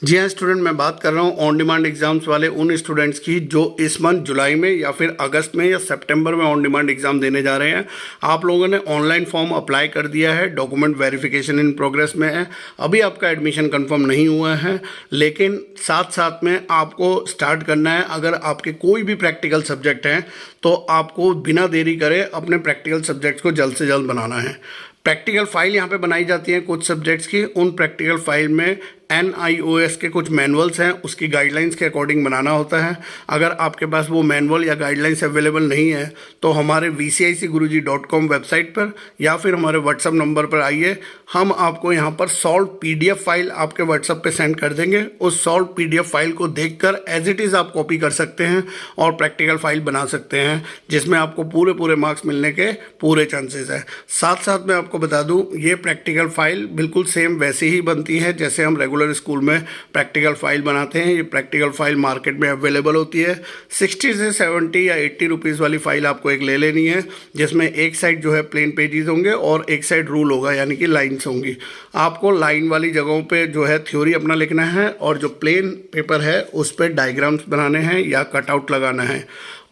जी हाँ स्टूडेंट, मैं बात कर रहा हूँ ऑन डिमांड एग्ज़ाम्स वाले उन स्टूडेंट्स की जो इस मंथ जुलाई में या फिर अगस्त में या सितंबर में ऑन डिमांड एग्ज़ाम देने जा रहे हैं। आप लोगों ने ऑनलाइन फॉर्म अप्लाई कर दिया है, डॉक्यूमेंट वेरिफिकेशन इन प्रोग्रेस में है, अभी आपका एडमिशन कंफर्म नहीं हुआ है, लेकिन साथ साथ में आपको स्टार्ट करना है। अगर आपके कोई भी प्रैक्टिकल सब्जेक्ट हैं तो आपको बिना देरी करे अपने प्रैक्टिकल सब्जेक्ट्स को जल्द से जल्द बनाना है। प्रैक्टिकल फाइल यहाँ पे बनाई जाती है कुछ सब्जेक्ट्स की। उन प्रैक्टिकल फाइल में NIOS के कुछ मैनुअल्स हैं, उसकी गाइडलाइंस के अकॉर्डिंग बनाना होता है। अगर आपके पास वो मैनुअल या गाइडलाइंस अवेलेबल नहीं है तो हमारे vcicguruji.com वेबसाइट पर या फिर हमारे व्हाट्सअप नंबर पर आइए, हम आपको यहाँ पर सॉल्व PDF फाइल आपके व्हाट्सअप पे सेंड कर देंगे। उस सॉल्व PDF फाइल को देखकर एज इट इज़ आप कॉपी कर सकते हैं और प्रैक्टिकल फाइल बना सकते हैं, जिसमें आपको पूरे मार्क्स मिलने के पूरे चांसेस है। साथ साथ मैं आपको बता दूं, ये प्रैक्टिकल फाइल बिल्कुल सेम वैसे ही बनती है जैसे हम रेगुलर स्कूल में प्रैक्टिकल फाइल बनाते हैं। ये प्रैक्टिकल फाइल मार्केट में अवेलेबल होती है। 60 से 70 या 80 रुपीज़ वाली फाइल आपको एक ले लेनी है, जिसमें एक साइड जो है प्लेन पेजेस होंगे और एक साइड रूल होगा, यानी कि लाइन्स होंगी। आपको लाइन वाली जगहों पे जो है थ्योरी अपना लिखना है और जो प्लेन पेपर है उस पर डायग्राम्स बनाने हैं या कटआउट लगाना है।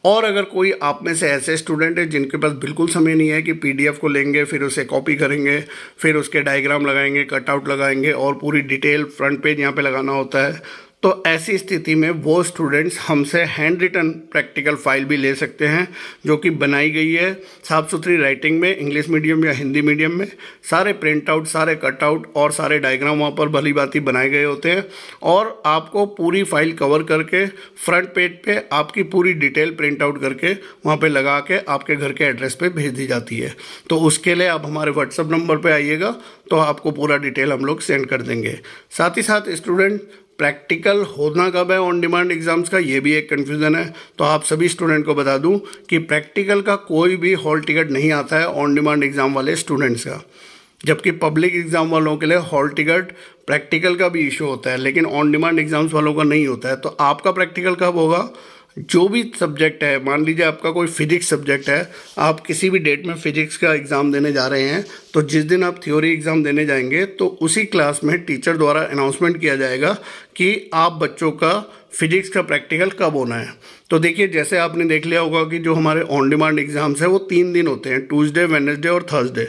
और अगर कोई आप में से ऐसे स्टूडेंट है जिनके पास बिल्कुल समय नहीं है कि PDF को लेंगे, फिर उसे कॉपी करेंगे, फिर उसके डायग्राम लगाएंगे, कटआउट लगाएंगे और पूरी डिटेल फ्रंट पेज यहाँ पे लगाना होता है, तो ऐसी स्थिति में वो स्टूडेंट्स हमसे हैंड रिटन प्रैक्टिकल फाइल भी ले सकते हैं, जो कि बनाई गई है साफ़ सुथरी राइटिंग में, इंग्लिश मीडियम या हिंदी मीडियम में। सारे प्रिंट आउट, सारे कटआउट और सारे डायग्राम वहाँ पर भली भांति बनाए गए होते हैं और आपको पूरी फाइल कवर करके फ्रंट पेज पे आपकी पूरी डिटेल प्रिंट आउट करके वहाँ पे लगा के आपके घर के एड्रेस पे भेज दी जाती है। तो उसके लिए आप हमारे व्हाट्सअप नंबर पे आइएगा तो आपको पूरा डिटेल हम लोग सेंड कर देंगे। साथ ही साथ स्टूडेंट, प्रैक्टिकल होना कब है ऑन डिमांड एग्ज़ाम्स का, ये भी एक कन्फ्यूज़न है। तो आप सभी स्टूडेंट को बता दूं कि प्रैक्टिकल का कोई भी हॉल टिकट नहीं आता है ऑन डिमांड एग्ज़ाम वाले स्टूडेंट्स का, जबकि पब्लिक एग्ज़ाम वालों के लिए हॉल टिकट प्रैक्टिकल का भी इशू होता है, लेकिन ऑन डिमांड एग्ज़ाम्स वालों का नहीं होता है। तो आपका प्रैक्टिकल कब होगा? जो भी सब्जेक्ट है, मान लीजिए आपका कोई फिजिक्स सब्जेक्ट है, आप किसी भी डेट में फिजिक्स का एग्ज़ाम देने जा रहे हैं, तो जिस दिन आप थ्योरी एग्ज़ाम देने जाएंगे तो उसी क्लास में टीचर द्वारा अनाउंसमेंट किया जाएगा कि आप बच्चों का फिजिक्स का प्रैक्टिकल कब होना है। तो देखिए, जैसे आपने देख लिया होगा कि जो हमारे ऑन डिमांड एग्ज़ाम्स है वो 3 दिन होते हैं, ट्यूसडे, वेडनेसडे और थर्सडे,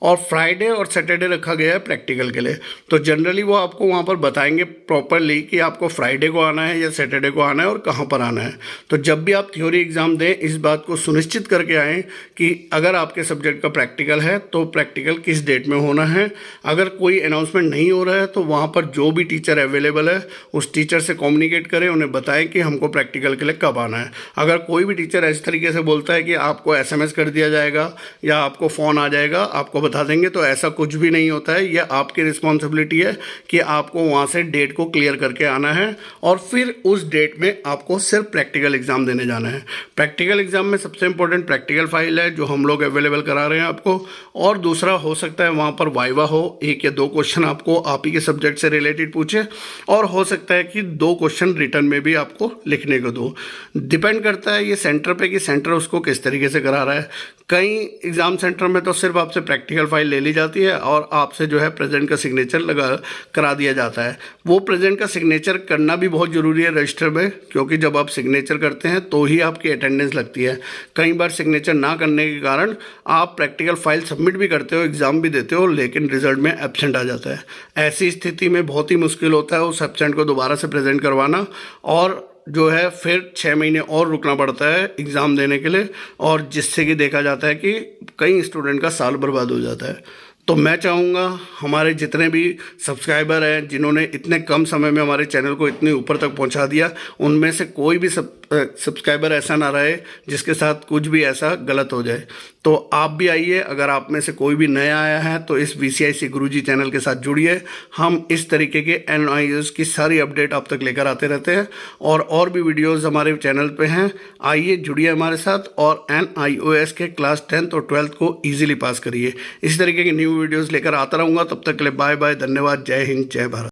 और फ्राइडे और सैटरडे रखा गया है प्रैक्टिकल के लिए। तो जनरली वो आपको वहाँ पर बताएंगे प्रॉपरली कि आपको फ्राइडे को आना है या सैटरडे को आना है और कहाँ पर आना है। तो जब भी आप थ्योरी एग्ज़ाम दें, इस बात को सुनिश्चित करके आएँ कि अगर आपके सब्जेक्ट का प्रैक्टिकल है तो प्रैक्टिकल किस डेट में होना है। अगर कोई अनाउंसमेंट नहीं हो रहा है तो वहाँ पर जो भी टीचर अवेलेबल है उस टीचर से कम्युनिकेट करें, उन्हें बताएं कि हमको प्रैक्टिकल के लिए कब आना है। अगर कोई भी टीचर इस तरीके से बोलता है कि आपको SMS कर दिया जाएगा या आपको फ़ोन आ जाएगा, आपको बता देंगे, तो ऐसा कुछ भी नहीं होता है। यह आपकी रिस्पॉन्सिबिलिटी है कि आपको वहाँ से डेट को क्लियर करके आना है और फिर उस डेट में आपको सिर्फ प्रैक्टिकल एग्ज़ाम देने जाना है। प्रैक्टिकल एग्ज़ाम में सबसे इंपॉर्टेंट प्रैक्टिकल फाइल है जो हम लोग अवेलेबल करा रहे हैं आपको, और दूसरा हो सकता है वहाँ पर वाइवा हो, 1 या 2 क्वेश्चन आपको आप ही के सब्जेक्ट से रिलेटेड पूछे, और हो सकता है कि 2 क्वेश्चन रिटर्न में भी आपको लिखने को दो। डिपेंड करता है ये सेंटर पे कि सेंटर उसको किस तरीके से करा रहा है। कई एग्ज़ाम सेंटर में तो सिर्फ आपसे प्रैक्टिकल फाइल ले ली जाती है और आपसे जो है प्रेजेंट का सिग्नेचर लगा करा दिया जाता है। वो प्रेजेंट का सिग्नेचर करना भी बहुत ज़रूरी है रजिस्टर में, क्योंकि जब आप सिग्नेचर करते हैं तो ही आपकी अटेंडेंस लगती है। कई बार सिग्नेचर ना करने के कारण आप प्रैक्टिकल फाइल सबमिट भी करते हो, एग्ज़ाम भी देते हो, लेकिन रिजल्ट में एब्सेंट आ जाता है। ऐसी स्थिति में बहुत ही मुश्किल होता है उस एब्सेंट को दोबारा से प्रेजेंट करवाना, और जो है फिर 6 महीने और रुकना पड़ता है एग्ज़ाम देने के लिए, और जिससे कि देखा जाता है कि कई स्टूडेंट का साल बर्बाद हो जाता है। तो मैं चाहूँगा हमारे जितने भी सब्सक्राइबर हैं जिन्होंने इतने कम समय में हमारे चैनल को इतने ऊपर तक पहुँचा दिया, उनमें से कोई भी सब्सक्राइबर ऐसा ना रहे जिसके साथ कुछ भी ऐसा गलत हो जाए। तो आप भी आइए, अगर आप में से कोई भी नया आया है तो इस VCIC गुरुजी चैनल के साथ जुड़िए। हम इस तरीके के NIOS की सारी अपडेट आप तक लेकर आते रहते हैं, और भी वीडियोस हमारे चैनल पे हैं। आइए, जुड़िए हमारे साथ और NIOS के क्लास 10th और 12th को ईजिली पास करिए। इस तरीके की न्यू वीडियोज़ लेकर आता रहूँगा। तब तक के लिए बाय बाय, धन्यवाद, जय हिंद, जय भारत।